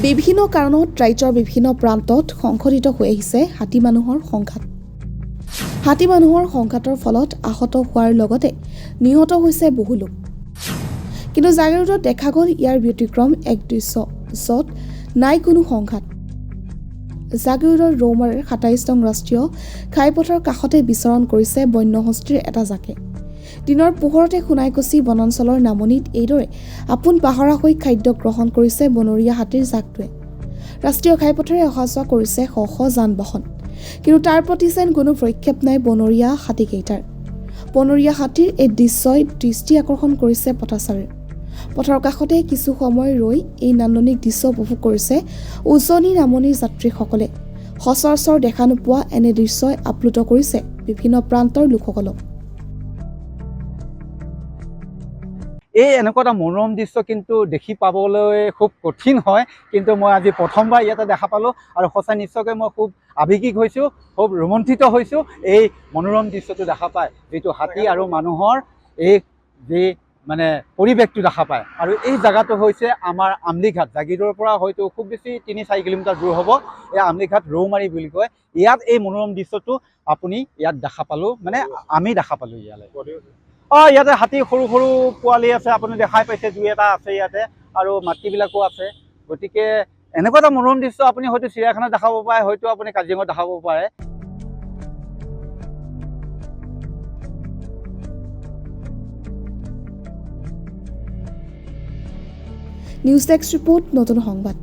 বিভিন্ন কাৰণত ৰাজ্যৰ বিভিন্ন প্ৰান্তত সংঘটিত হৈ আহিছে হাতী মানুহৰ সংঘাত। হাতী মানুহৰ সংঘাতৰ ফলত আহত হোৱাৰ লগতে নিহত হৈছে বহু লোক। কিন্তু জাগিৰোডত দেখা গ'ল ইয়াৰ ব্যতিক্ৰম এক দৃশ্য, য'ত নাই কোনো সংঘাত। জাগিৰোডৰ ৰৌমাৰীৰ ২৭ নং ৰাষ্ট্ৰীয় ঘাইপথৰ কাষতে বিচৰণ কৰিছে বন্যহস্তীৰ এটা জাকে। দিনৰ পোহৰতে সোণাইকুছি বনাঞ্চলৰ নামনিত এইদৰে আপোন পাহৰা হৈ খাদ্য গ্ৰহণ কৰিছে বনৰীয়া হাতীৰ জাকটোৱে। ৰাষ্ট্ৰীয় ঘাইপথেৰে অহা যোৱা কৰিছে শ শ যান-বাহন, কিন্তু তাৰ প্ৰতি যেন কোনো ভ্ৰক্ষেপ নাই বনৰীয়া হাতীকেইটাৰ। বনৰীয়া হাতীৰ এই দৃশ্যই দৃষ্টি আকৰ্ষণ কৰিছে পথচাৰীৰ। পথৰ কাষতে কিছু সময় ৰৈ এই নান্দনিক দৃশ্য উপভোগ কৰিছে উজনি নামনিৰ যাত্ৰীসকলে। সচৰাচৰ দেখা নোপোৱা এনে দৃশ্যই আপ্লুত কৰিছে বিভিন্ন প্ৰান্তৰ লোকসকলক। এই এনেকুৱা এটা মনোৰম দৃশ্য কিন্তু দেখি পাবলৈ খুব কঠিন হয়, কিন্তু মই আজি প্ৰথমবাৰ ইয়াতে দেখা পালোঁ আৰু সঁচা নিশ্চয়কৈ মই খুব আৱেগিক হৈছোঁ, খুব ৰোমাঞ্চিত হৈছোঁ এই মনোৰম দৃশ্যটো দেখা পায়, যিটো হাতী আৰু মানুহৰ এই যি মানে পৰিৱেশটো দেখা পায়। আৰু এই জেগাটো হৈছে আমাৰ আমলিঘাট, জাগিৰোডৰ পৰা হয়তো খুব বেছি ৩-৪ কিলোমিটাৰ দূৰ হ'ব। এই আমলিঘাট ৰৌমাৰী বুলি কয়। ইয়াত এই মনোৰম দৃশ্যটো আপুনি ইয়াত দেখা পালোঁ, মানে আমি দেখা পালোঁ ইয়ালৈ। ইয়াতে হাতী সৰু সৰু পোৱালি আছে, আপুনি দেখাই পাইছে, দুই এটা আছে ইয়াতে, আৰু মাতৃবিলাকো আছে। গতিকে এনেকুৱা এটা মনোৰম দৃশ্য আপুনি হয়তো চিৰিয়াখানাত দেখাব পাৰে, হয়তো আপুনি কাজিৰঙাত দেখাব পাৰে। নিউজ ডেস্ক ৰিপৰ্ট, নতুন সংবাদ।